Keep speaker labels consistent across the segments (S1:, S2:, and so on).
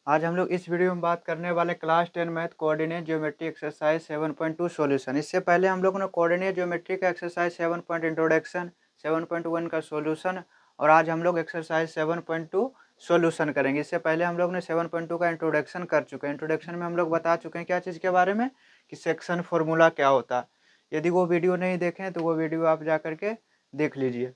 S1: आज हम लोग इस वीडियो में बात करने वाले class 10 math coordinate geometry exercise 7.2 solution. इससे पहले हम लोगों ने कोऑर्डिनेट ज्योमेट्री का एक्सरसाइज 7 पॉइंट इंट्रोडक्शन, 7.1 का सॉल्यूशन और आज हम लोग एक्सरसाइज 7.2 सॉल्यूशन करेंगे। इससे पहले हम लोग ने 7.2 का इंट्रोडक्शन कर चुके हैं। इंट्रोडक्शन में हम लोग बता चुके हैं क्या चीज़ के बारे में कि सेक्शन फार्मूला क्या होता है। यदि वो वीडियो नहीं देखें तो वो वीडियो आप जा करके देख लीजिए।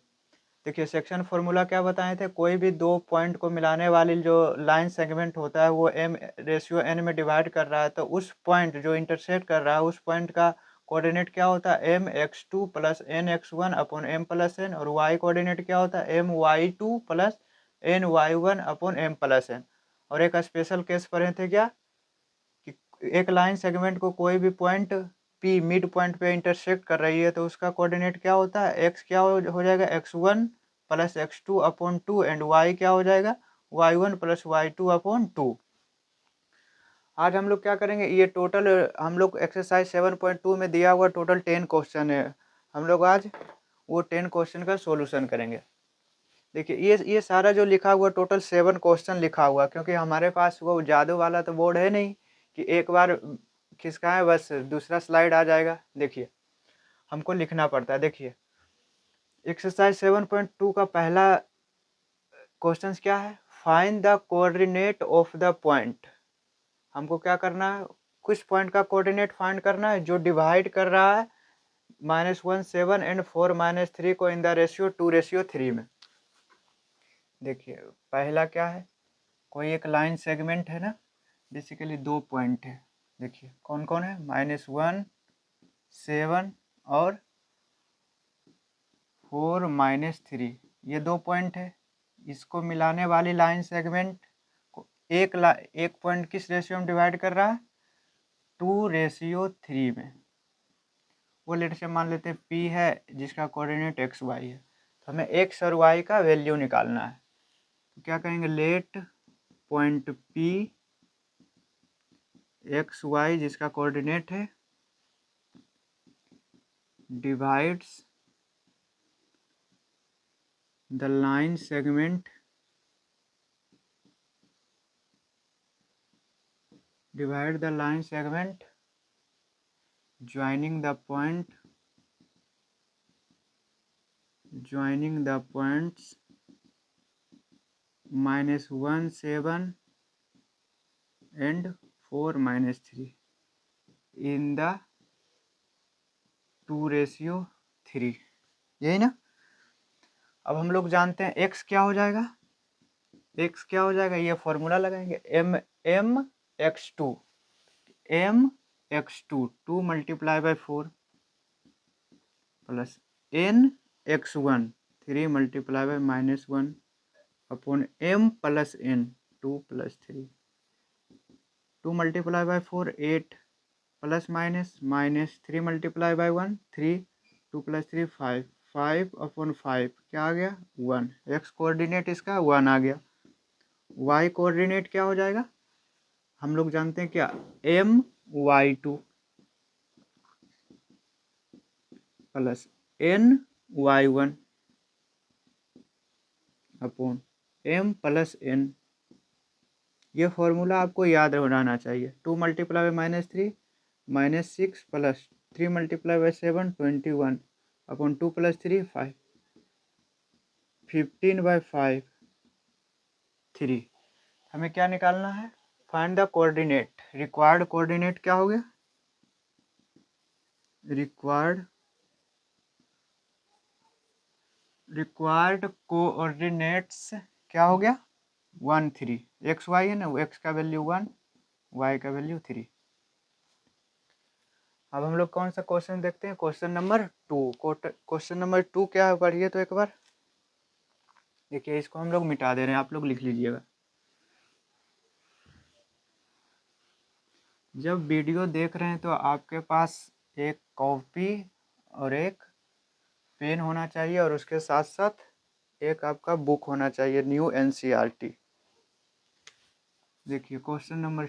S1: देखिए सेक्शन फार्मूला क्या बताए थे, कोई भी दो पॉइंट को मिलाने वाली जो लाइन सेगमेंट होता है वो m/n में डिवाइड कर रहा है, तो उस पॉइंट जो इंटरसेक्ट कर रहा है उस पॉइंट का कोऑर्डिनेट क्या होता है mx2 plus nx1 upon m plus n, और y कोऑर्डिनेट क्या होता है my2 plus ny1 upon m plus n। और एक स्पेशल केस पढ़े थे क्या कि एक लाइन सेगमेंट को कोई भी पॉइंट P मिड पॉइंट पे इंटरसेक्ट कर रही है तो उसका कोऑर्डिनेट क्या होता है x क्या हो जाएगा x1 plus x2 upon 2 and y क्या हो जाएगा y1 प्लस y2 अपॉन 2। आज हम लोग क्या करेंगे, ये टोटल हम लोग एक्सरसाइज 7.2 में दिया हुआ टोटल 10 क्वेश्चन है। हम लोग आज वो 10 क्वेश्चन का सॉल्यूशन करेंगे। देखिए ये सारा जो लिखा हुआ टोटल 7 क्वेश्चन लिखा हुआ, क्योंकि हमारे पास वो जादू वाला तो बोर्ड है नहीं कि एक बार खिसकाएं बस दूसरा स्लाइड आ जाएगा। देखिए हमको लिखना पड़ता है। देखिए एक्सरसाइज 7.2 का पहला क्वेश्चन क्या है, find the coordinate of the point. हमको क्या करना है, कुछ पॉइंट का कोऑर्डिनेट फाइंड करना है जो डिवाइड कर रहा है -1 7 एंड 4 -3 को इन द रेशियो 2:3 में। देखिए पहला क्या है, कोई एक लाइन सेगमेंट है ना, बेसिकली दो पॉइंट है। देखिए कौन कौन है, -1 7 और 4 -3, ये दो पॉइंट है। इसको मिलाने वाली लाइन सेगमेंट को एक पॉइंट किस रेशियो में डिवाइड कर रहा है 2:3 में। वो लेट से मान लेते हैं P है जिसका कोऑर्डिनेट XY है, तो हमें X और Y का वैल्यू निकालना है। तो क्या करेंगे, लेट पॉइंट P XY जिसका कोऑर्डिनेट है divides the line segment joining the points -1 7 and 4 -3 in the 2:3। यही ना। अब हम लोग जानते हैं x क्या हो जाएगा, x क्या हो जाएगा, ये फॉर्मूला लगाएंगे mx2 2 multiply by 4 plus nx1 3 multiply by -1 upon m plus n 2 plus 3, 2 multiply by 4 8 plus minus 3 multiply by 1 3 2 plus 3 5 5 upon 5 क्या आ गया 1। x कोऑर्डिनेट इसका 1 आ गया। y कोऑर्डिनेट क्या हो जाएगा, हम लोग जानते हैं क्या my2 plus ny1 upon m plus n। ये फॉर्मूला आपको याद रहना चाहिए। 2 multiply by -3 -6 plus 3 multiply by 7 21 upon 2 plus 3 5 15/5 3। हमें क्या निकालना है, find the coordinate. Required coordinate क्या हो गया, रिक्वायर्ड कोऑर्डिनेट्स क्या हो गया 1 3। एक्स वाई है ना, एक्स का वैल्यू 1 वाई का वैल्यू 3। अब हम लोग कौन सा क्वेश्चन देखते हैं, क्वेश्चन नंबर 2। क्वेश्चन नंबर 2 क्या है पढ़िए तो एक बार। देखिए इसको हम लोग मिटा दे रहे हैं, आप लोग लिख लीजिएगा। जब वीडियो देख रहे हैं तो आपके पास एक कॉपी और एक पेन होना चाहिए और उसके साथ साथ एक आपका बुक होना चाहिए, न्यू NCERT। देखिए क्वेश्चन नंबर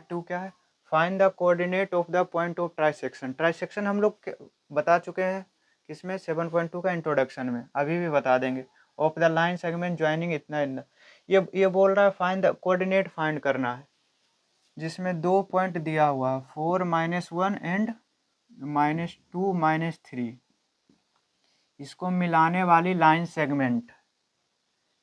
S1: 2 क्या है, find the coordinate of the point of trisection. Trisection हम लोग बता चुके हैं किसमें 7.2 का इंट्रोडक्शन में, अभी भी बता देंगे। Of the line segment joining इतना ये बोल रहा है फाइंड द कोऑर्डिनेट फाइंड करना है, जिसमें 2 पॉइंट दिया हुआ 4 -1 एंड -2 -3, इसको मिलाने वाली लाइन सेगमेंट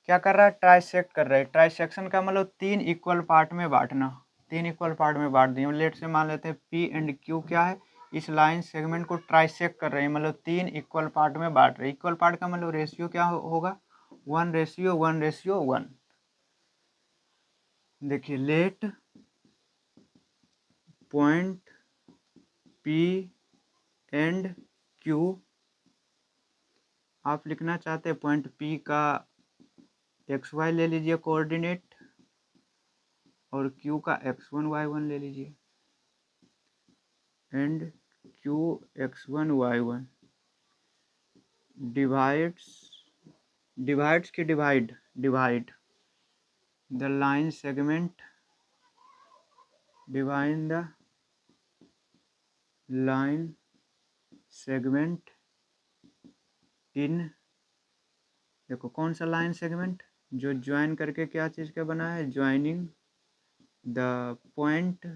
S1: क्या कर रहा है, ट्राइसेक्ट कर रहा है। ट्राइसेक्शन का मतलब 3 इक्वल पार्ट में बांटना, 3 इक्वल पार्ट में बांट दिए। लेट से मान लेते हैं पी एंड क्यू क्या है, इस लाइन सेगमेंट को ट्राइसेक्ट कर रहे हैं, मतलब 3 इक्वल पार्ट में बांट रहे हैं। इक्वल पार्ट का मतलब रेशियो क्या होगा, 1:1:1। देखिए let point P and Q, आप लिखना चाहते हैं पॉइंट पी का XY ले लीजिए कोऑर्डिनेट, और Q का X1 Y1 ले लीजिए, and Q X1 Y1 divides की divide the line segment, divide the line segment in, देखो कौन सा लाइन सेगमेंट, जो ज्वाइन करके क्या चीज़ का बना है, joining the point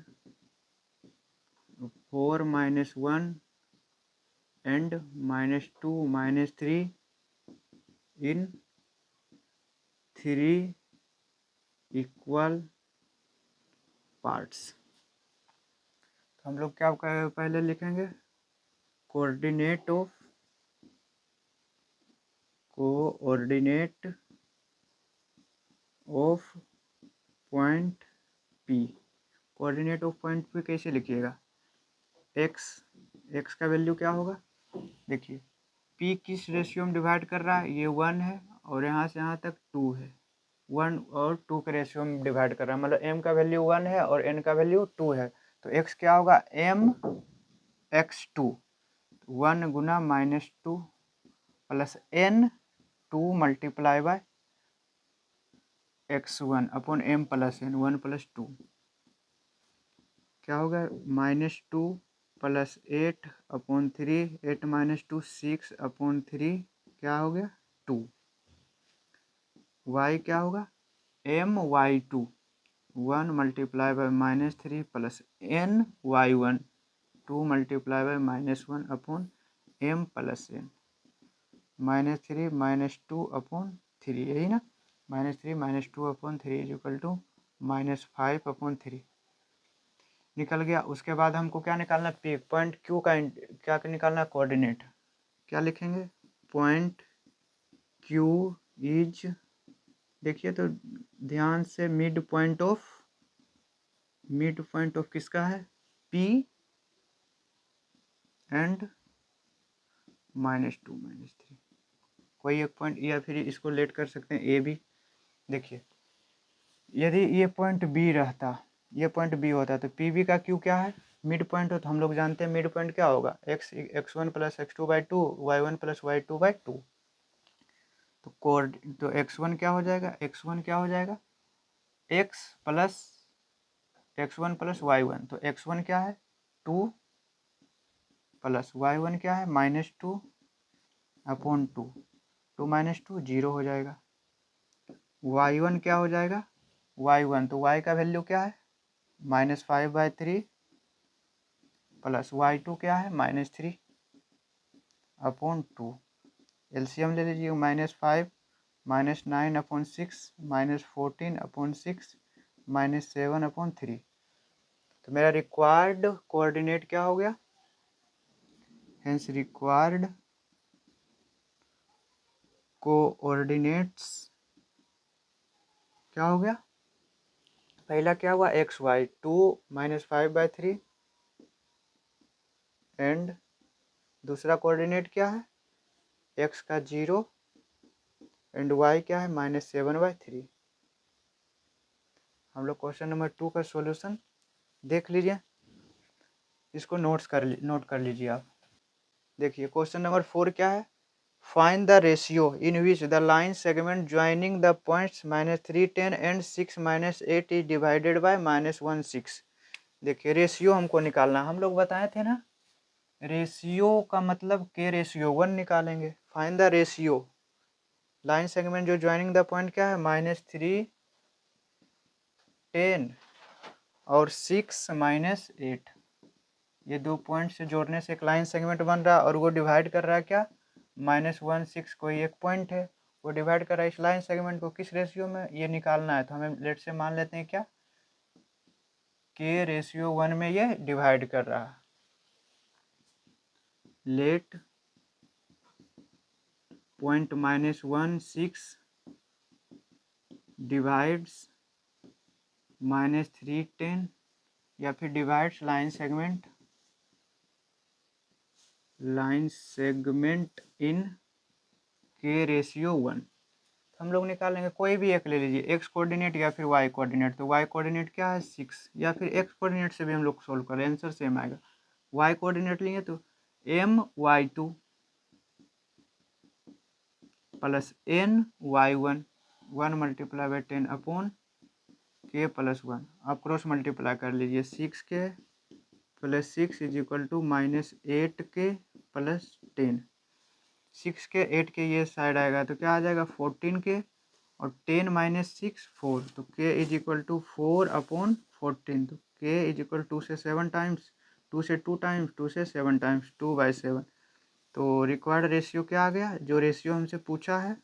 S1: 4 -1 and -2 -3 in 3 equal parts. तो हम लोग क्या पहले लिखेंगे, coordinate of point P. Coordinate of point P कैसे लिखिएगा, एक्स का वैल्यू क्या होगा, देखिए पी किस रेशियो में डिवाइड कर रहा है, ये 1 है और यहाँ से यहाँ तक 2 है, 1 और 2 के रेशियो में डिवाइड कर रहा है, मतलब m का वैल्यू 1 है और n का वैल्यू 2 है, तो x क्या होगा, mx2, 1 Guna -2 plus n 2 multiply by x1 upon m plus n, 1 + 2 क्या होगा, -2 + 8/3, 8 - 2 6/3, क्या हो गया 2। y क्या होगा, my2 1 multiply by -3 plus ny1 2 multiply by -1 upon m plus n, -3 - 2/3, यही ना, -3 - 2/3 = -5/3 निकल गया। उसके बाद हमको क्या निकालना, पी पॉइंट क्यू का क्या निकालना, कोऑर्डिनेट क्या लिखेंगे, पॉइंट क्यू इज, देखिए तो ध्यान से, मिड पॉइंट ऑफ किसका है, P एंड -2 -3, कोई एक पॉइंट, या फिर इसको लेट कर सकते हैं ए बी। देखिए यदि ये पॉइंट बी रहता, ये पॉइंट बी होता, तो पी बी का क्यू क्या है, मिड पॉइंट हो, तो हम लोग जानते हैं मिड पॉइंट क्या होगा, x1 + x2/2 y1 + y2/2। तो x1 क्या हो जाएगा, x1 क्या हो जाएगा, x + x1 + y1, तो x1 क्या है 2 प्लस y1 क्या है -2/2, 2 - 2 0 हो जाएगा। y1 क्या हो जाएगा, y1 तो y का वैल्यू क्या है -5/3 प्लस y2 क्या है -3/2, एलसीएम ले लीजिए, -5 -9/6 -14/6 -7/3, तो मेरा रिक्वायर्ड कोऑर्डिनेट क्या हो गया, हेंस रिक्वायर्ड कोऑर्डिनेट्स क्या हो गया, पहला क्या हुआ, XY 2 -5/3 एंड दूसरा कोऑर्डिनेट क्या है, x का 0 एंड y क्या है -7/3। हम लोग क्वेश्चन नंबर 2 का सॉल्यूशन देख लीजिए, इसको नोट कर लीजिए आप। देखिए क्वेश्चन नंबर 4 क्या है, find the ratio in which the line segment joining the points -3 10 and 6 -8 is divided by -1 6। देखिए रेशियो हमको निकालना, हम लोग बताए थे ना, रेशियो का मतलब के रेशियो 1 निकालेंगे। Find the ratio, line segment जो ज्वाइनिंग द पॉइंट क्या है -3 10 और 6 माइनस 8, ये 2 पॉइंट से जोड़ने से एक लाइन सेगमेंट बन रहा है और वो डिवाइड कर रहा है क्या, -1 6 कोई एक पॉइंट है, वो डिवाइड कर रहा है इस लाइन सेगमेंट को किस रेशियो में, ये निकालना है। तो हमें लेट से मान लेते हैं क्या, k/1 में ये डिवाइड कर रहा है। लेट पॉइंट -1 6 डिवाइड्स -3 10, या फिर डिवाइड्स लाइन सेगमेंट इन k/1। हम लोग निकालेंगे, कोई भी एक ले लीजिए, एक्स कोऑर्डिनेट या फिर वाई कोऑर्डिनेट। तो वाई कोऑर्डिनेट क्या है 6, या फिर एक्स कोऑर्डिनेट से भी हम लोग सोल्व करें, आंसर सेम आएगा। वाई कोऑर्डिनेट लेंगे तो my2 plus ny1, 1 multiply by 10 upon k+1। आप क्रॉस मल्टीप्लाई कर लीजिए, 6k plus 6 is equal to -8k plus 10। 6k 8k ये साइड आएगा तो क्या आ जाएगा 14k, और 10 माइनस 6 4, तो k is equal to 4 upon 14। तो k इज इक्वल 2 से 7 टाइम्स, 2 से 2 टाइम्स, 2 से 7 टाइम्स, 2/7। तो रिक्वायर्ड रेशियो क्या आ गया, जो रेशियो हमसे पूछा है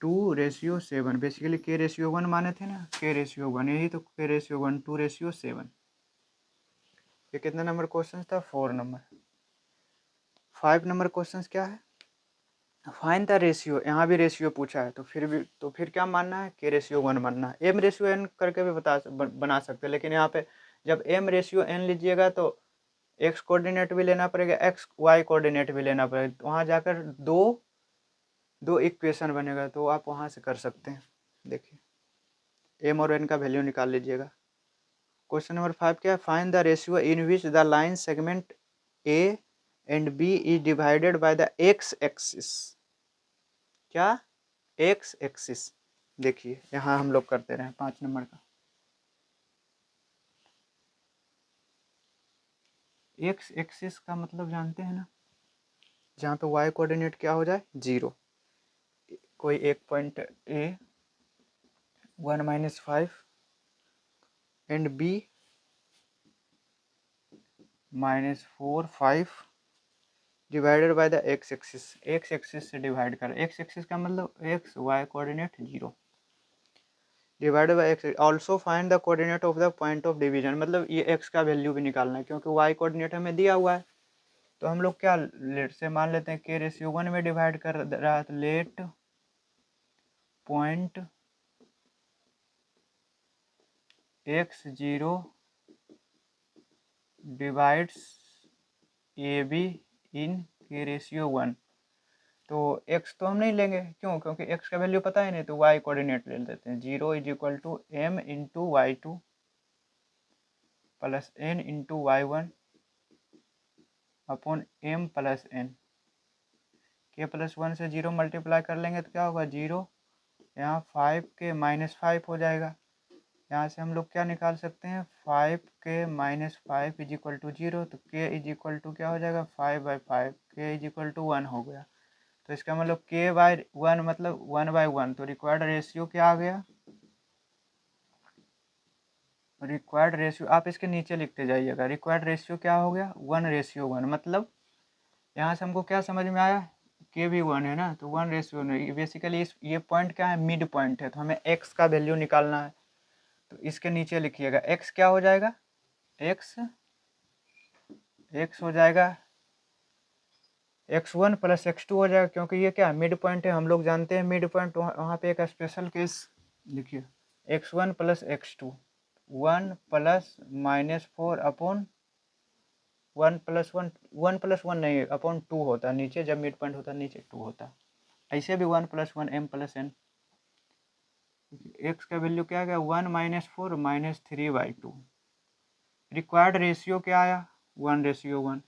S1: 2/7। बेसिकली k/1 माने थे ना, k/1, यही तो k/1 2/7। ये कितने नंबर क्वेश्चन था, 4 नंबर। 5 नंबर क्वेश्चन क्या है, फाइंड द रेशियो। यहाँ भी रेशियो पूछा है, तो फिर क्या मानना है, k/1 मानना है। m/n करके भी बना सकते हैं, लेकिन यहाँ पे जब m/n लीजिएगा तो x कोऑर्डिनेट भी लेना पड़ेगा, x y कोऑर्डिनेट भी लेना पड़ेगा, तो वहाँ जाकर दो इक्वेशन बनेगा, तो आप वहाँ से कर सकते हैं। देखिए m और n का वैल्यू निकाल लीजिएगा। क्वेश्चन नंबर 5 क्या है, find the ratio in which the line segment a and b is divided by the x axis. क्या, x एक्सिस। देखिए यहाँ हम लोग करते रहे 5 नंबर का। x एक्सिस का मतलब जानते हैं ना, जहाँ पे y कोऑर्डिनेट क्या हो जाए 0, कोई एक point a 1 - 5 and b -4 5 divided by the x axis. x axis से डिवाइड कर, x एक्सिस का मतलब x y coordinate 0 divided by x। Also find the coordinate of the point of division, मतलब ये x का वैल्यू भी निकालना है, क्योंकि y कोऑर्डिनेट हमें दिया हुआ है। तो हम लोग क्या लेट से मान लेते हैं k/1 में डिवाइड कर रहा है, तो let point x0 divides AB इन k/1। तो x तो हम नहीं लेंगे, क्यों, क्योंकि x का वैल्यू पता है नहीं, तो y कोऑर्डिनेट ले लेते हैं। 0 is equal to m into y2 plus n into y1 upon m plus n। k+1 से 0 मल्टीप्लाई कर लेंगे तो क्या होगा 0, यहाँ 5k -5 हो जाएगा। यहाँ से हम लोग क्या निकाल सकते हैं, 5k -5 इज इक्वल टू 0, तो k इज इक्वल टू क्या हो जाएगा 5/5, k इज इक्वल टू 1 हो गया। तो इसका मतलब k/1 मतलब 1/1। तो रिक्वायर्ड रेशियो क्या आ गया, रिक्वायर्ड रेशियो आप इसके नीचे लिखते जाइएगा। रिक्वायर्ड रेशियो क्या हो गया 1/1। मतलब यहाँ से हमको क्या समझ में आया, के भी 1 है ना, तो 1/1। बेसिकली ये पॉइंट क्या है, मिड पॉइंट है, तो हमें x का वैल्यू निकालना है। तो इसके नीचे लिखिएगा x क्या हो जाएगा, x हो जाएगा x1 प्लस x2 हो जाएगा, क्योंकि ये क्या मिड पॉइंट है, हम लोग जानते हैं मिड पॉइंट। वहाँ पे एक स्पेशल केस लिखिए, x1 plus x2 1 plus -4 upon 1 नहीं अपॉन 2 होता है नीचे, जब मिड पॉइंट होता है नीचे 2 होता है। ऐसे भी 1+1 m प्लस n। x का वैल्यू क्या आ गया 1 - 4 -3/2। रिक्वायर्ड रेशियो क्या आया 1/1।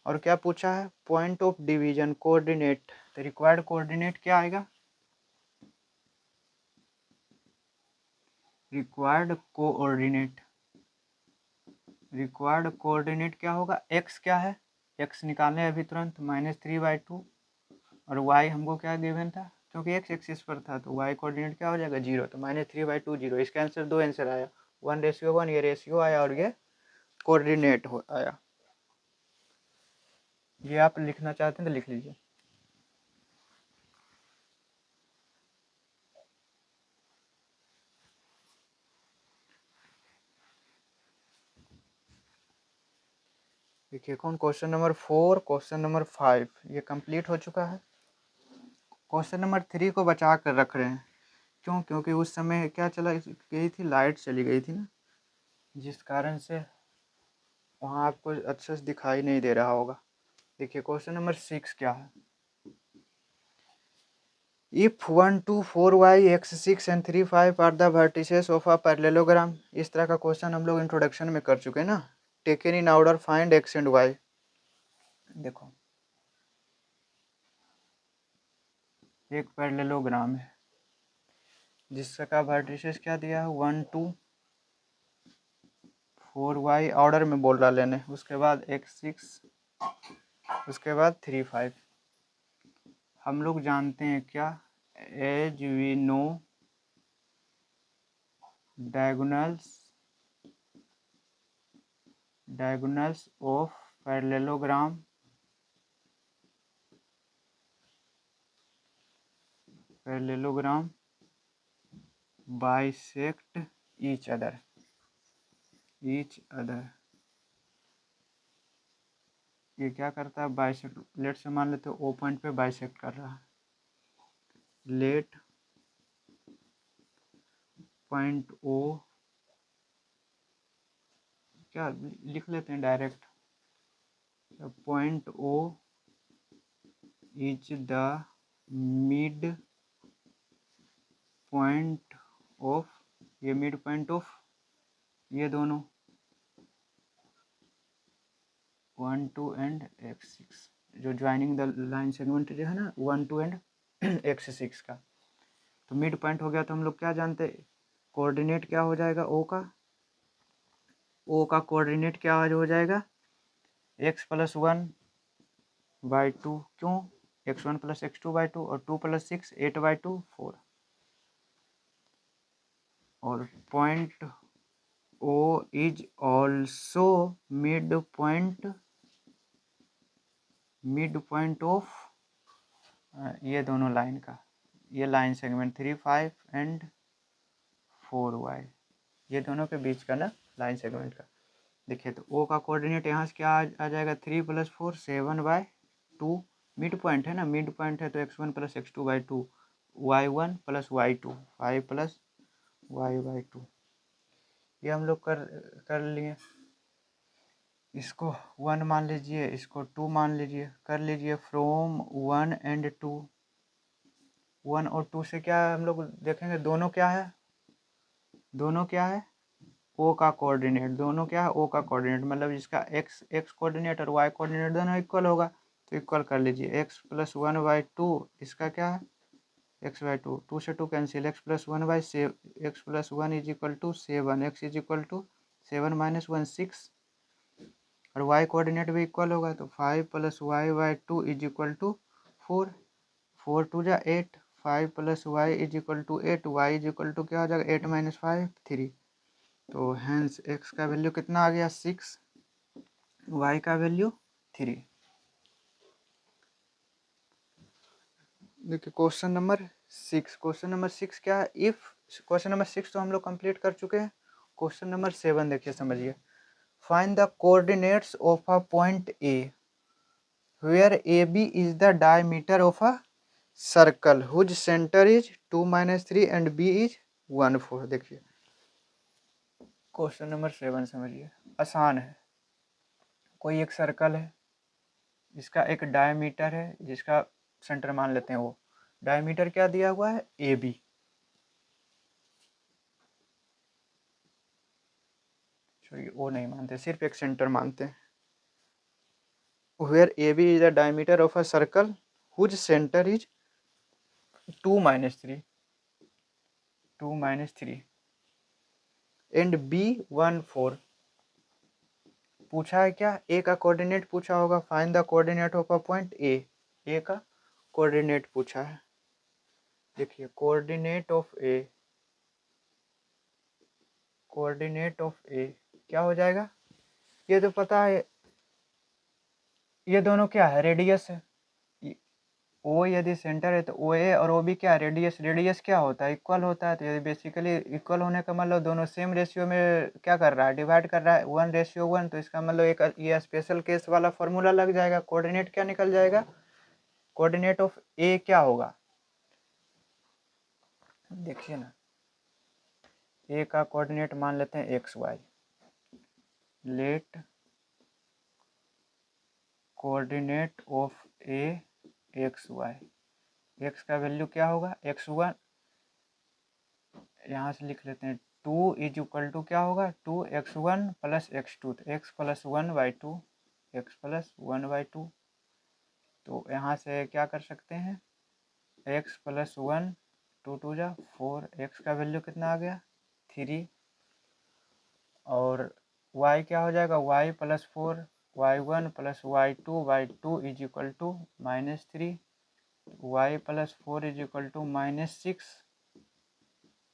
S1: और क्या पूछा है, पॉइंट ऑफ डिवीजन कोऑर्डिनेट। तो रिक्वायर्ड कोऑर्डिनेट क्या आएगा, रिक्वायर्ड कोऑर्डिनेट क्या होगा, x क्या है, x निकालने अभी तुरंत -3/2, और y हमको क्या गिवन था क्योंकि एक्स एक्सिस पर था तो वाई कोऑर्डिनेट क्या हो जाएगा 0, तो -3/2 0। इसका आंसर 2 आंसर आया, 1:1 ये रेशियो आया और ये कोऑर्डिनेट हो आया। ये आप लिखना चाहते हैं तो लिख लीजिए। देखिए कौन क्वेश्चन नंबर 4, क्वेश्चन नंबर 5 ये कंप्लीट हो चुका है। क्वेश्चन नंबर 3 को बचा कर रख रहे हैं, क्यों? क्योंकि उस समय क्या चला गई थी, लाइट चली गई थी ना, जिस कारण से वहाँ आपको अच्छे से दिखाई नहीं दे रहा होगा। देखिए क्वेश्चन नंबर 6 क्या है। If 1 2 4y x 6 and 3 5 are the vertices of a parallelogram, इस तरह का क्वेश्चन हम लोग इंट्रोडक्शन में कर चुके हैं ना। Taken in order find x and y। देखो एक पैरेललोग्राम है जिसका वर्टिसेस क्या दिया है 1 2 4y ऑर्डर में बोल रहा लेने, उसके बाद x 6, उसके बाद 3 5। हम लोग जानते हैं क्या, as we know diagonals of parallelogram bisect each other। ये क्या करता है, बाइसेक्ट। लेट से मान लेते ओ पॉइंट पे बाइसेक्ट कर रहा है, लेट पॉइंट ओ, क्या लिख लेते हैं direct, point O is the mid point of, ये मिड पॉइंट ऑफ ये दोनों 1 2 एंड x 6, जो ज्वाइनिंग द लाइन सेगमेंट जो है ना 1 2 एंड x 6 का। तो मिड पॉइंट हो गया, तो हम लोग क्या जानते हैं, कोऑर्डिनेट क्या हो जाएगा ओ का कोऑर्डिनेट क्या हो जाएगा x + 1/2, क्यों, x1 + x2/2 और 2 + 6 8/2 4। और point O is also mid point of ये दोनों लाइन का, ये लाइन सेगमेंट 3 5 एंड 4y, ये दोनों के बीच का ना लाइन सेगमेंट का। देखिए तो ओ का कोऑर्डिनेट यहाँ से क्या आ जाएगा 3 + 4 7/2, मिड पॉइंट है ना, मिड पॉइंट है तो x1 + x2/2, y1 + y2 5 + y/2। ये हम लोग कर लिए। इसको 1 मान लीजिए, इसको 2 मान लीजिए, कर लीजिए फ्रॉम 1 एंड 2। 1 और 2 से क्या हम लोग देखेंगे, दोनों क्या है ओ का कोऑर्डिनेट, दोनों क्या है ओ का कोऑर्डिनेट, मतलब इसका एक्स कोऑर्डिनेट और वाई कोऑर्डिनेट दोनों इक्वल होगा, तो इक्वल कर लीजिए। x + 1/2 इसका क्या है x/2, 2 से 2 कैंसिल, x + 1/7, x + 1 = 7, x = 7 - 1 6, और y कोऑर्डिनेट भी इक्वल होगा, तो 5 + y/2 = 4, 4 2 = 8, 5 + y = 8, y = क्या हो जाएगा 8 - 5 3। तो हैंस x का वैल्यू कितना आ गया 6, y का वैल्यू 3। देखिए क्वेश्चन नंबर 6 क्या है, इफ क्वेश्चन नंबर 6 तो हम लोग कंप्लीट कर चुके हैं। क्वेश्चन नंबर 7 देखिए समझिए, find the coordinates of a point A where A B is the diameter of a circle whose centre is 2 - 3 and B is 1 4। देखिए क्वेश्चन नंबर 7 समझिए, आसान है। कोई एक सर्कल है, इसका एक डायमीटर है, जिसका सेंटर मान लेते हैं वो, डायमीटर क्या दिया हुआ है ए बी, वो नहीं मानते, सिर्फ एक सेंटर मानते हैं। Where A B is the diameter of a circle whose centre is 2 - 3 and B 1 4। पूछा है क्या, ए का कोऑर्डिनेट पूछा होगा, find the coordinate of a point ए का कोऑर्डिनेट पूछा है। देखिए कोऑर्डिनेट ऑफ ए क्या हो जाएगा, ये तो पता है, ये दोनों क्या है, रेडियस है। ओ यदि सेंटर है तो ओ ए और ओ बी क्या है, रेडियस क्या होता है, इक्वल होता है। तो यदि बेसिकली इक्वल होने का मतलब दोनों सेम रेशियो में क्या कर रहा है, डिवाइड कर रहा है, 1:1, तो इसका मतलब एक ये स्पेशल केस वाला फॉर्मूला लग जाएगा। कोऑर्डिनेट क्या निकल जाएगा, कोऑर्डिनेट ऑफ ए क्या होगा, देखिए ना, ए का कोऑर्डिनेट मान लेते हैं x y. Let coordinate of A x y, x का वैल्यू क्या होगा, x1, यहाँ से लिख लेते हैं 2 इज इक्वल टू क्या होगा, 2x1 प्लस x2, तो x+1/2, x+1/2। तो यहाँ से क्या कर सकते हैं, x+1, 2 जा 4, x का वैल्यू कितना आ गया 3, और y क्या हो जाएगा, y+4, y1 + y2/2 is equal to -3, y+4 is equal to -6,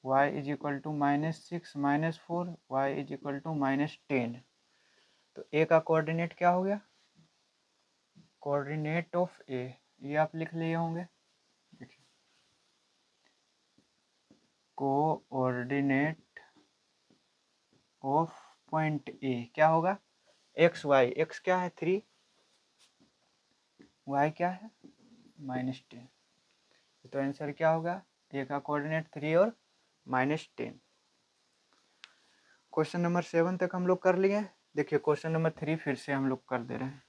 S1: y is equal to -6 -4, y is equal to -10। तो ए का कोऑर्डिनेट क्या हो गया, कोऑर्डिनेट ऑफ ए, ये आप लिख लिए होंगे। देखिए कोऑर्डिनेट ऑफ पॉइंट ए क्या होगा, एक्स वाई, एक्स क्या है 3, वाई क्या है -10। तो आंसर क्या होगा, ए का कोऑर्डिनेट 3 और -10। क्वेश्चन नंबर 7 तक हम लोग कर लिए। देखिए क्वेश्चन नंबर 3 फिर से हम लोग कर दे रहे हैं।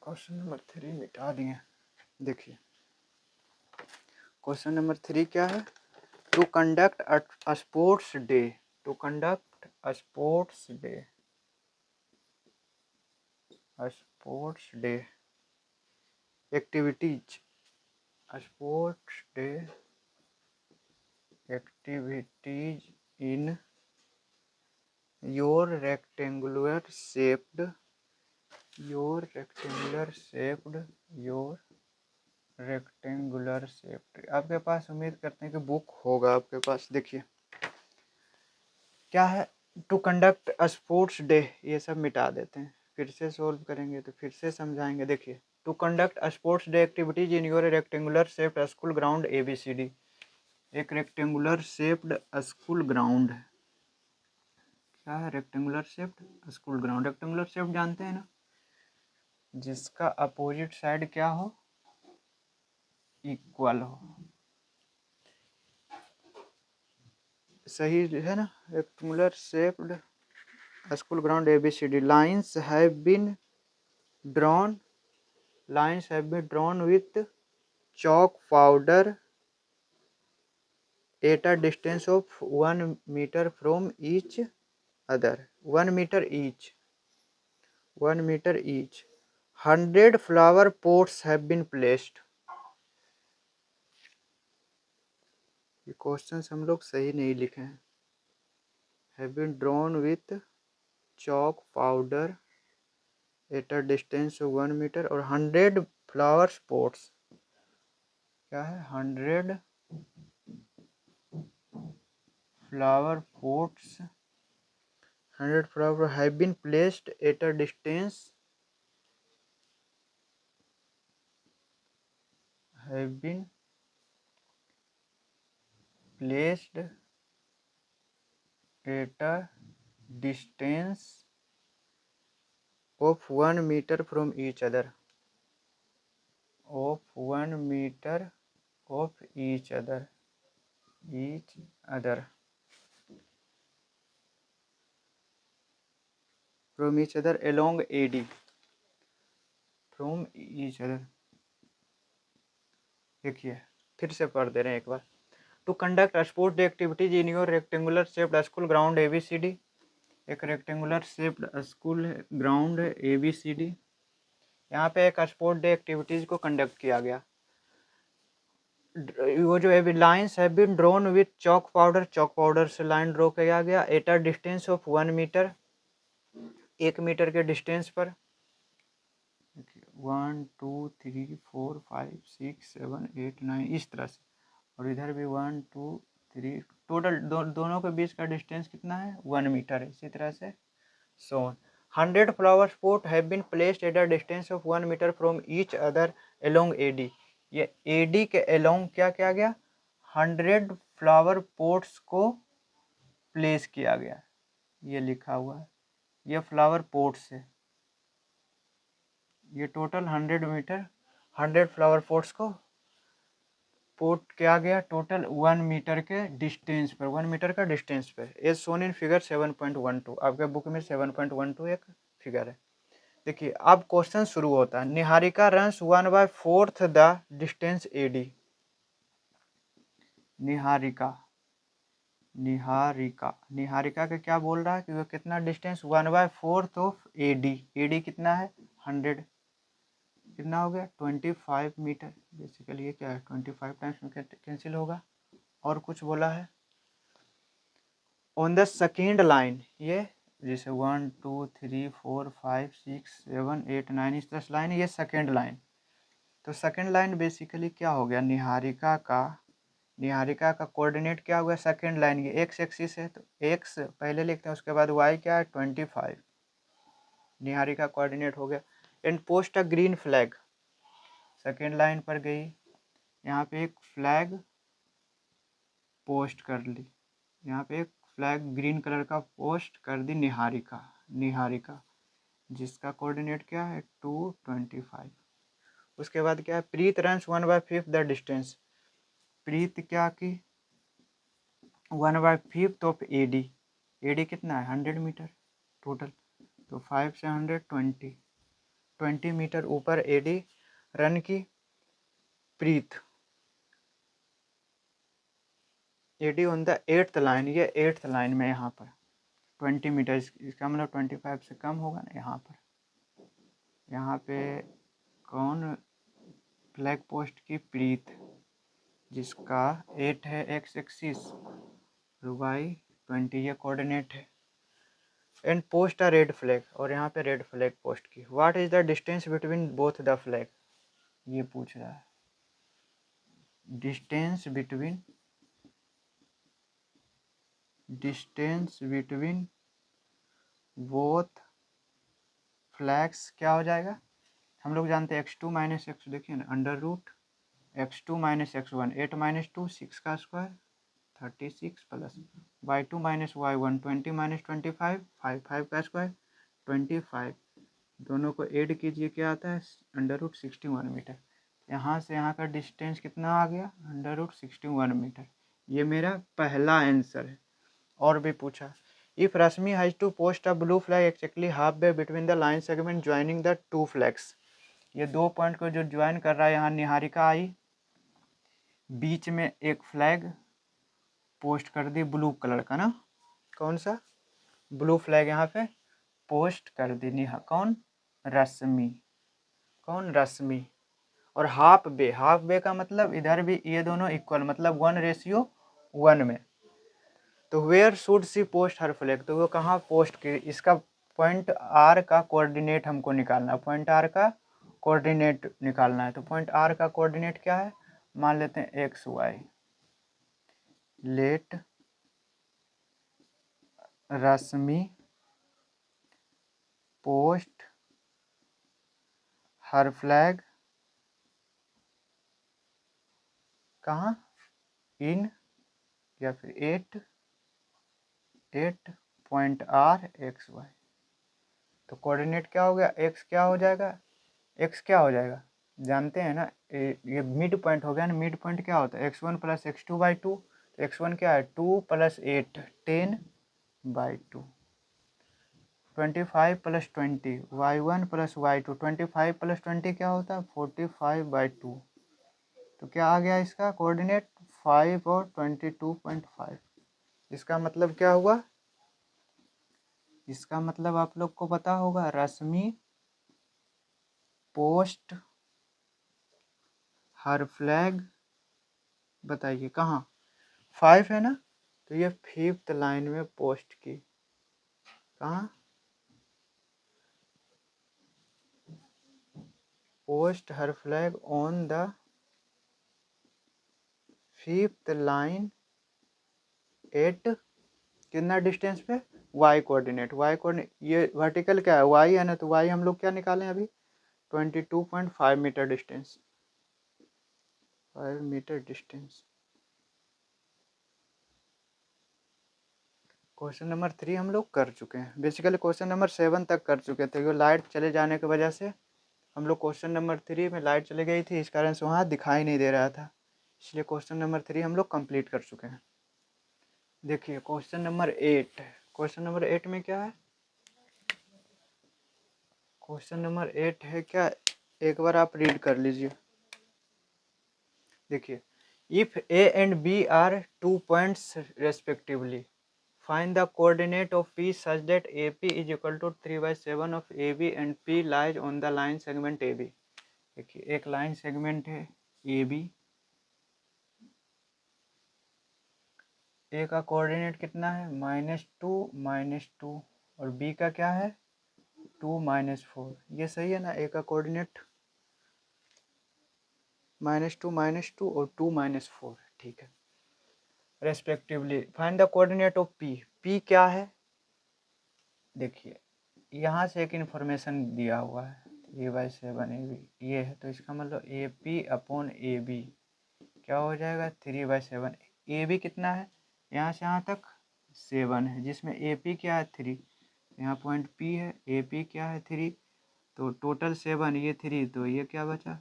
S1: क्वेश्चन नंबर 3 मिटा दिए। देखिए क्वेश्चन नंबर 3 क्या है, to conduct a sports day, to conduct a sports day, a sports day activities, a sports day activities in your rectangular shaped, your rectangular shaped, your rectangular shaped. आपके पास उम्मीद करते हैं कि बुक होगा आपके पास। देखिए क्या है, to conduct a sports day, ये सब मिटा देते हैं, फिर से सोल्व करेंगे तो फिर से समझाएंगे। देखिए to conduct a sports day activities in your rectangular shaped school ground ABCD, एक रेक्टेंगुलर शेप्ड स्कूल ग्राउंड, क्या है rectangular shaped school ground, rectangular shape जानते हैं ना, जिसका अपोजिट साइड क्या हो, इक्वल हो, सही है ना, rectangular shaped school ground ABCD, lines have been drawn, lines have been drawn with chalk powder at a distance of 1 meter from each other, 1 meter each, 1 meter each, 100 flower pots have been placed। ये questions हम लोग सही नहीं लिखे हैं, have been drawn with chalk powder at a distance of 1 meter और 100 flower pots, क्या है 100 flower pots, 100 flowers have been placed at a distance, have been placed at a distance of 1 meter from each other, of 1 meter of each other, each other, from each other along AD, from each other। देखिए फिर से पढ़ दे रहे हैं एक बार, to conduct sports activities in your rectangular shaped school ground ABCD, एक rectangular shaped school ground ABCD, यहाँ पे एक स्पोर्ट डे एक्टिविटीज़ को कंडक्ट किया गया। वो जो lines have been drawn with chalk powder से लाइन ड्रॉ किया गया at a distance of 1 metre, 1 metre के डिस्टेंस पर। 1 2 3 4 5 6 7 8 9 इस तरह से, और इधर भी 1 2 3 टोटल दोनों के बीच का डिस्टेंस कितना है 1 मीटर है। इसी तरह से shown 100 flower pot have been placed at a distance of 1 meter from each other along AD। ये AD के along क्या किया गया 100 फ्लावर पोट्स को प्लेस किया गया, ये लिखा हुआ है, ये फ्लावर पोट्स है, ये टोटल 100 मीटर 100 फ्लावर पोट्स को पोट किया गया टोटल 1 मीटर के डिस्टेंस पर, 1 मीटर का डिस्टेंस पे, एज सोन इन फिगर 7.12। आपके बुक में 7.12 एक फिगर है। देखिए अब क्वेश्चन शुरू होता है। Niharika runs 1/4 the distance AD। Niharika के क्या बोल रहा है कि वो कितना डिस्टेंस 1/4 ऑफ AD। AD कितना है 100, कितना हो गया 25 मीटर। बेसिकली ये क्या है 25 टाइम्स में कैंसिल होगा। और कुछ बोला है ऑन द सेकेंड लाइन, ये जैसे 1 2 3 4 5 6 7 8 9 इस तरह लाइन, ये सेकेंड लाइन। तो सेकेंड लाइन बेसिकली क्या हो गया निहारिका का कोऑर्डिनेट क्या हुआ सेकेंड लाइन, ये एक्स एक्सिस है तो एक्स पहले लिखते हैं, उसके बाद वाई क्या है 25, निहारिका कोऑर्डिनेट हो गया। And post a green flag, second line पर गई, यहाँ पे एक फ्लैग पोस्ट कर ली, यहाँ पे एक फ्लैग ग्रीन कलर का पोस्ट कर दी निहारिका जिसका कोऑर्डिनेट क्या है 225। उसके बाद क्या है प्रीत रन्स 1/5 द डिस्टेंस, प्रीत क्या की 1/5 ऑफ AD। AD कितना है 100 मीटर टोटल, तो 5 से 100 20 मीटर ऊपर AD रन की प्रीत। AD on the 8th line, ये 8th लाइन में यहाँ पर 20 मीटर, इसका मतलब 25 से कम होगा ना। यहाँ पे कौन फ्लैग पोस्ट की प्रीत, जिसका 8 है एक्स एक्सिस, वाई 20 ये कोऑर्डिनेट है। And post a red flag, और यहाँ पे रेड फ्लैग पोस्ट की। What is the distance between both the flag, ये पूछ रहा है डिस्टेंस बिटवीन बोथ फ्लैग्स क्या हो जाएगा। हम लोग जानते हैं x2 - x, देखिए ना अंडर रूट x2 - x1 8 - 2 6 का स्क्वायर 36 प्लस y2 - y1 20 - 25 5 5 का स्क्वायर 25, दोनों को ऐड कीजिए क्या आता है अंडर रूट 61 मीटर। यहाँ से यहाँ का डिस्टेंस कितना आ गया अंडर रूट 61 मीटर। ये मेरा पहला आंसर है। और भी पूछा if Rashmi has to post a blue flag exactly half way between the line segment joining the two flags, ये दो पॉइंट को जो ज्वाइन कर रहा है, यहाँ निहारिका आई बीच में एक फ्लैग पोस्ट कर दी ब्लू कलर का ना, कौन सा ब्लू फ्लैग यहाँ पे पोस्ट कर दी कौन रश्मि। और हाफ बे का मतलब इधर भी ये दोनों इक्वल, मतलब 1:1 में। तो where should she post her flag, तो वो कहाँ पोस्ट की, इसका पॉइंट आर का कोऑर्डिनेट हमको निकालना है, पॉइंट आर का कोऑर्डिनेट निकालना है। तो पॉइंट आर का कोऑर्डिनेट क्या है, मान लेते हैं XY। लेट रश्मि पोस्ट हर फ्लैग कहाँ इन या फिर एट पॉइंट आर XY। तो कोऑर्डिनेट क्या हो गया x क्या हो जाएगा जानते हैं ना, ये मिड पॉइंट हो गया ना। मिड पॉइंट क्या होता है x1 + x2/2, तो x1 क्या है 2 + 8 10/2, 25 + 20 y1 + y2, 25 + 20 क्या होता है 45/2। तो क्या आ गया इसका कोऑर्डिनेट 5 और 22.5। इसका मतलब क्या हुआ, इसका मतलब आप लोग को पता होगा रश्मि पोस्ट हर फ्लैग, बताइए कहाँ, 5 है ना, तो ये 5th लाइन में पोस्ट की, कहाँ, post her flag on the 5th line at, कितना डिस्टेंस पे, y कोऑर्डिनेट, ये वर्टिकल क्या है, y है ना, तो y हम लोग क्या निकालें अभी, 22.5 metre distance, 5 metre distance. Question number 3 हम लोग कर चुके हैं, बेसिकली क्वेश्चन नंबर 7 तक कर चुके थे, क्योंकि लाइट चले जाने की वजह से हम लोग क्वेश्चन नंबर 3 में लाइट चली गई थी, इस कारण से वहाँ दिखाई नहीं दे रहा था, इसलिए क्वेश्चन नंबर 3 हम लोग कंप्लीट कर चुके हैं। देखिए क्वेश्चन नंबर 8, क्वेश्चन नंबर 8 में क्या है, क्वेश्चन नंबर 8 है क्या, एक बार आप रीड कर लीजिए। देखिए, if A and B are 2 points respectively, find the coordinate of P such that AP is equal to 3/7 of AB and P lies on the line segment AB। देखिए एक line segment है AB, A का coordinate कितना है, -2 और B का क्या है, 2 -4, ये सही है ना, A का कोऑर्डिनेट -2 और 2 -4, ठीक है। Respectively find the coordinate of P क्या है, देखिए यहाँ से एक इन्फॉर्मेशन दिया हुआ है 3/7 AB ये है, तो इसका मतलब AP/AB क्या हो जाएगा, 3/7। AB कितना है, यहाँ से यहाँ तक 7 है, जिसमें AP क्या है 3, यहाँ पॉइंट P है, AP क्या है 3, तो टोटल 7, ये 3, तो ये क्या बचा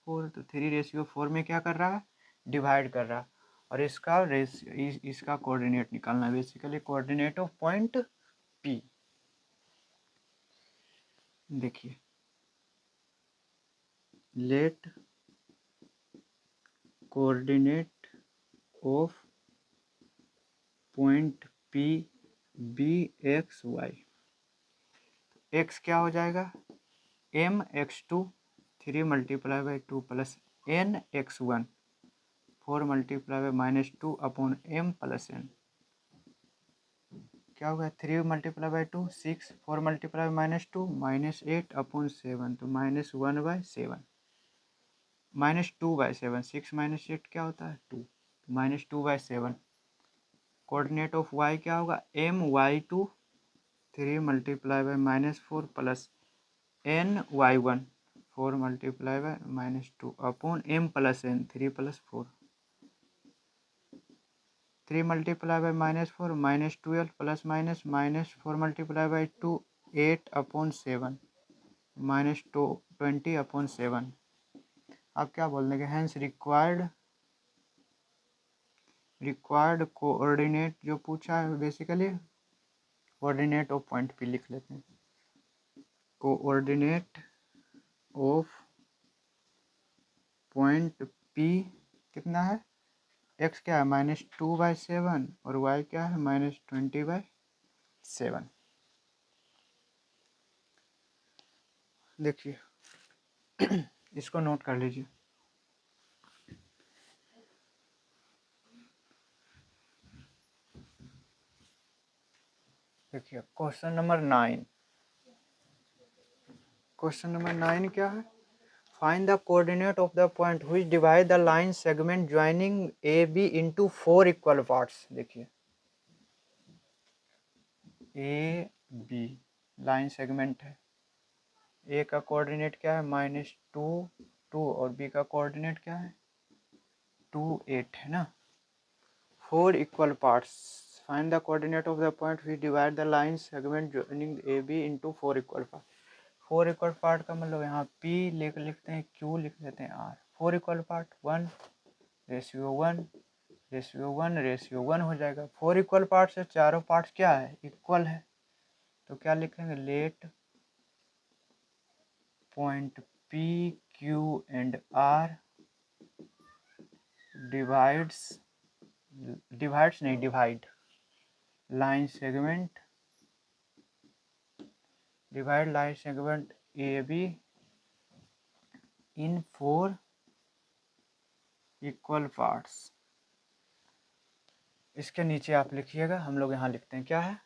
S1: 4, तो 3:4 में क्या कर रहा है, डिवाइड कर रहा है, और इसका कोऑर्डिनेट निकालना है, basically coordinate of point P। देखिए let coordinate of point P be x y, x क्या हो जाएगा, mx2 3 × 2 प्लस nx1 4 × -2 / m+n, क्या होगा 3 × 2 6, 4 × -2 -8/7, तो -1/7, -2/7, 6 - 8 क्या होता है 2, -2/7। कोऑर्डिनेट ऑफ y क्या होगा, my2 3 × -4 plus ny1 4 × -2 m+n 3 + 4, 3 × -4 -12 plus minus -4 × 2 8/7 -20/7। आप क्या बोल देंगे, हैंस रिक्वायर्ड कोऑर्डिनेट जो पूछा है, basically coordinate of point P लिख लेते हैं, कोऑर्डिनेट ऑफ पॉइंट P कितना है, x क्या है -2/7 और y क्या है -20/7। देखिए इसको नोट कर लीजिए। देखिए क्वेश्चन नंबर 9, क्वेश्चन नंबर 9 क्या है, find the coordinate of the point which divide the line segment joining A B into 4 equal parts. देखिए ए बी लाइन सेगमेंट है, ए का कोऑर्डिनेट क्या है -2 और बी का कोऑर्डिनेट क्या है 2 8 है ना, 4 equal parts, find the coordinate of the point which divide the line segment joining A B into 4 equal part. 4 equal part का मतलब यहाँ P लिखते हैं, Q लिख लेते हैं, R। 4 इक्वल पार्ट 1:1:1:1 हो जाएगा। 4 इक्वल पार्ट से चारों पार्ट्स क्या है, इक्वल है, तो क्या लिखेंगे, let point P Q and R divide line segment AB in 4 equal parts. इसके नीचे आप लिखिएगा, हम लोग यहाँ लिखते हैं क्या है,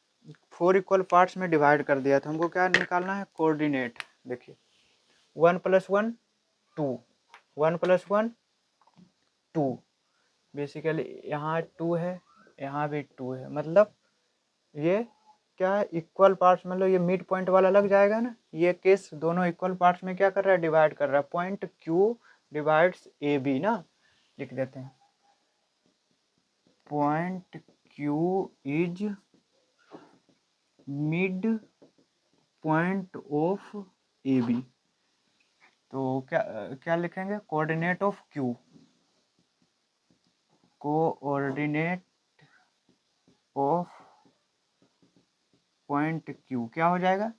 S1: 4 इक्वल पार्ट्स में डिवाइड कर दिया, तो हमको क्या निकालना है, कोऑर्डिनेट। देखिए 1 + 1 2, 1 + 1 2, बेसिकली यहाँ 2 है, यहाँ भी 2 है, मतलब ये क्या है, इक्वल पार्ट्स, मतलब ये मिड पॉइंट वाला लग जाएगा ना, ये केस दोनों इक्वल पार्ट्स में क्या कर रहा है, डिवाइड कर रहा है, पॉइंट Q डिवाइड्स AB ना, लिख देते हैं point Q is mid point of AB। तो क्या क्या लिखेंगे, coordinate of Q, coordinate of point Q क्या हो जाएगा,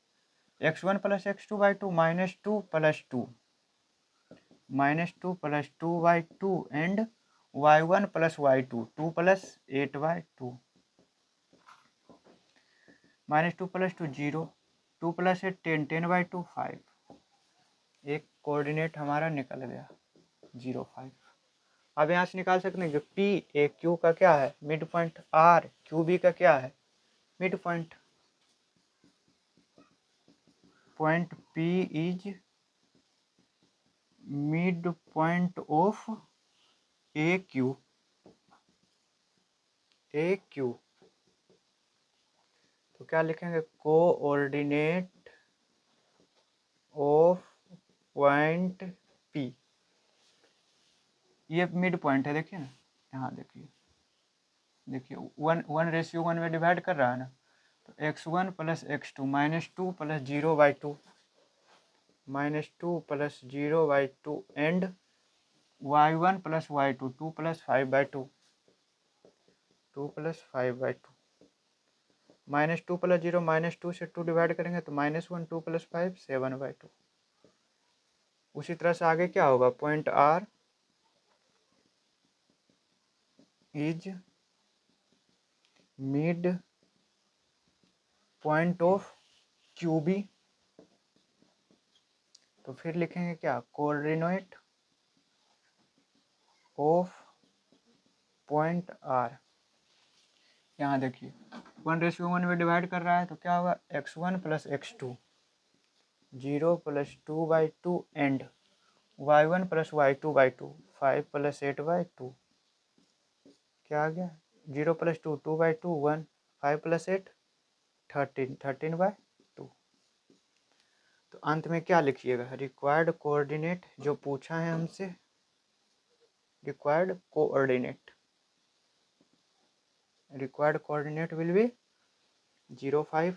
S1: x1 + x2/2 -2 + 2 -2 + 2/2 and y1 + y2 2 + 8/2 -2 + 2 0 2 + 8 10 10/2 5। एक कोऑर्डिनेट हमारा निकल गया 0 5। अब यहाँ से निकाल सकते हैं कि P A Q का क्या है, mid point, R Q B का क्या है, mid point, point P is mid point of AQ, AQ। तो क्या लिखेंगे, कोऑर्डिनेट ऑफ पॉइंट P, ये मिड पॉइंट है, देखिए ना, यहाँ देखिए, देखिए 1:1 में डिवाइड कर रहा है ना, तो x1 + x2 -2 + 0/2 -2 + 0/2 and y1 + y2 2 + 5/2 2 + 5/2 -2 + 0 -2 से 2 डिवाइड करेंगे तो -1 2 + 5 7/2। उसी तरह से आगे क्या होगा, point R is mid point of QB। तो फिर लिखेंगे क्या, कोऑर्डिनेट ऑफ पॉइंट R। यहाँ देखिए 1:1 में डिवाइड कर रहा है तो क्या होगा, x1 + x2 0 + 2/2 and y1 + y2/2 5 + 8/2। क्या आ गया, 0 + 2 2/2 1 5 + 8 13 13/2। तो अंत में क्या लिखिएगा, रिक्वायर्ड कोऑर्डिनेट जो पूछा है हमसे, required coordinate will be 0 5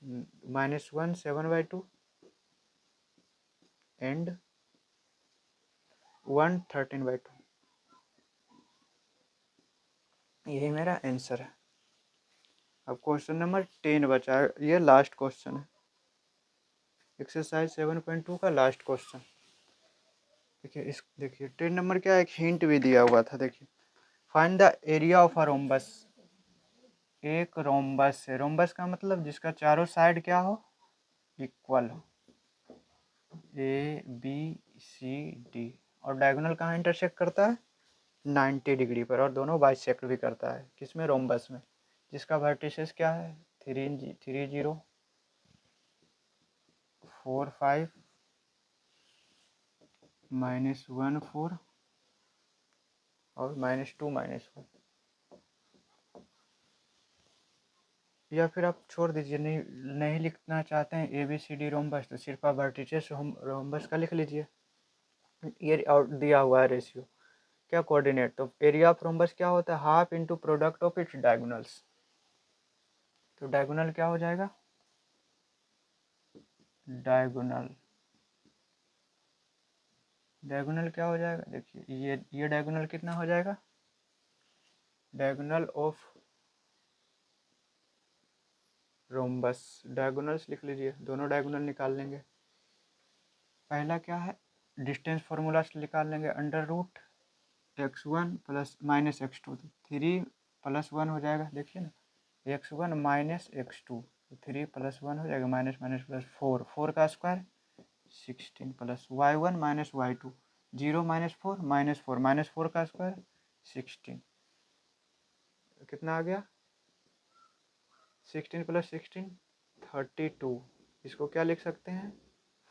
S1: -1 7/2 and 1 13/2। यही मेरा आंसर है। अब क्वेश्चन नंबर 10 बचा है, ये लास्ट क्वेश्चन है, एक्सरसाइज 7.2 का लास्ट क्वेश्चन। देखिए देखिए 10 नंबर क्या, एक हिंट भी दिया हुआ था, देखिए find the area of a rhombus. एक रोम्बस है, रोम्बस का मतलब जिसका चारों साइड क्या हो, इक्वल हो, ABCD, और डायगोनल कहाँ इंटरसेक्ट करता है, 90 डिग्री पर, और दोनों बाइसेक्ट भी करता है, किसमें, रोम्बस में, जिसका वर्टिसेस क्या है, 3 0 4 5 -1 4 और -2 -1। या फिर आप छोड़ दीजिए, नहीं लिखना चाहते हैं ABCD रोम्बस, तो सिर्फ आप वर्टिसेस रोम्बस का लिख लीजिए। ये और दिया हुआ है रेशियो, क्या कोऑर्डिनेट, तो एरिया ऑफ रोम्बस क्या होता है, half into product of its diagonals. तो डायगोनल क्या हो जाएगा, डायगोनल डायगोनल क्या हो जाएगा, देखिए ये डायगोनल कितना हो जाएगा, डायगोनल ऑफ रोम्बस, डायगोनल्स लिख लीजिए, दोनों डायगोनल निकाल लेंगे। पहला क्या है, डिस्टेंस फार्मूला से निकाल लेंगे, √x1 + -x2, 3 + 1 हो जाएगा, देखिए ना, x1 - x2, 3 + 1 हो जाएगा, माइनस माइनस प्लस 4 4 का square 16 plus y1 minus y2, 0 minus four minus four, minus four का स्क्वायर 16, कितना आ गया 16 प्लस 16 32। इसको क्या लिख सकते हैं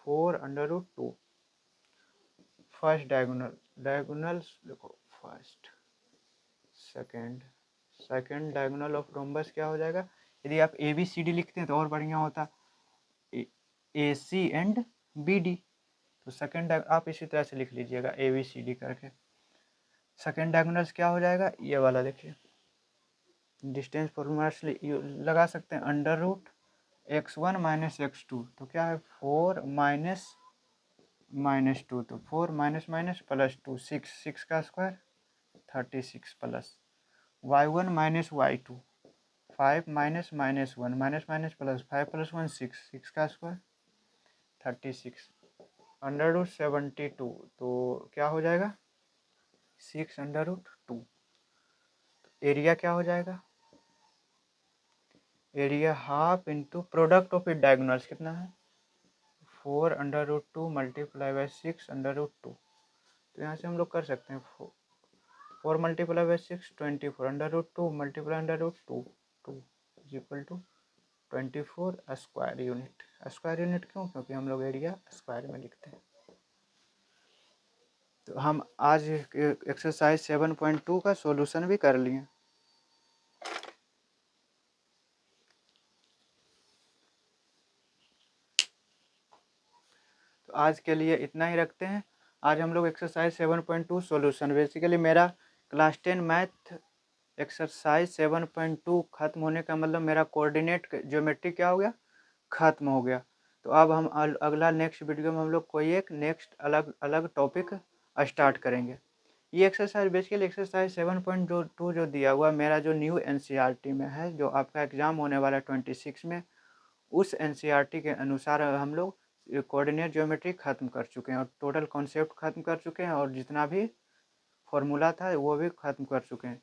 S1: 4√2। फर्स्ट डायगोनल्स देखो, first second, second diagonal of rhombus क्या हो जाएगा, यदि आप ए बी सी डी लिखते हैं तो और बढ़िया होता, ए सी एंड बी डी। तो सेकंड आप इसी तरह से लिख लीजिएगा ए बी सी डी करके। सेकंड डायगोनल्स क्या हो जाएगा, ये वाला देखिए, डिस्टेंस फॉर्मूला लगा सकते हैं, √x1 माइनस x2, तो क्या है 4 माइनस माइनस 2, तो 4 माइनस माइनस प्लस 2, 6 का square 36 plus y1 minus y2, 5 minus minus 1, minus minus plus 5 plus 1 6 का स्क्वायर 36, √72, तो क्या हो जाएगा 6√2। एरिया क्या हो जाएगा, area half into product of it diagonals कितना है 4√2 मल्टीप्लाई बाई 6√2। तो यहाँ से हम लोग कर सकते हैं 4 multiply by 6 24, √2 multiply √2 2 is equal to 24 square unit. Square unit क्यों, क्योंकि हम लोग एरिया स्क्वायर में लिखते हैं। तो हम आज एक्सरसाइज 7.2 का सॉल्यूशन भी कर लिए। तो आज के लिए इतना ही रखते हैं। आज हम लोग एक्सरसाइज 7.2 सॉल्यूशन, बेसिकली मेरा क्लास 10 मैथ एक्सरसाइज 7.2 खत्म होने का मतलब मेरा कोऑर्डिनेट ज्योमेट्री क्या हो गया, खत्म हो गया। तो अब हम अगला नेक्स्ट वीडियो में हम लोग कोई एक नेक्स्ट अलग अलग टॉपिक स्टार्ट करेंगे। ये एक्सरसाइज बेसिकली एक्सरसाइज 7.2 जो दिया हुआ मेरा जो न्यू एनसीईआरटी में है, जो आपका एग्ज़ाम होने वाला है 26 में, उस एनसीईआरटी के अनुसार हम लोग कोऑर्डिनेट ज्योमेट्री ख़त्म कर चुके हैं और टोटल कॉन्सेप्ट ख़त्म कर चुके हैं और जितना भी फॉर्मूला था वो भी ख़त्म कर चुके हैं।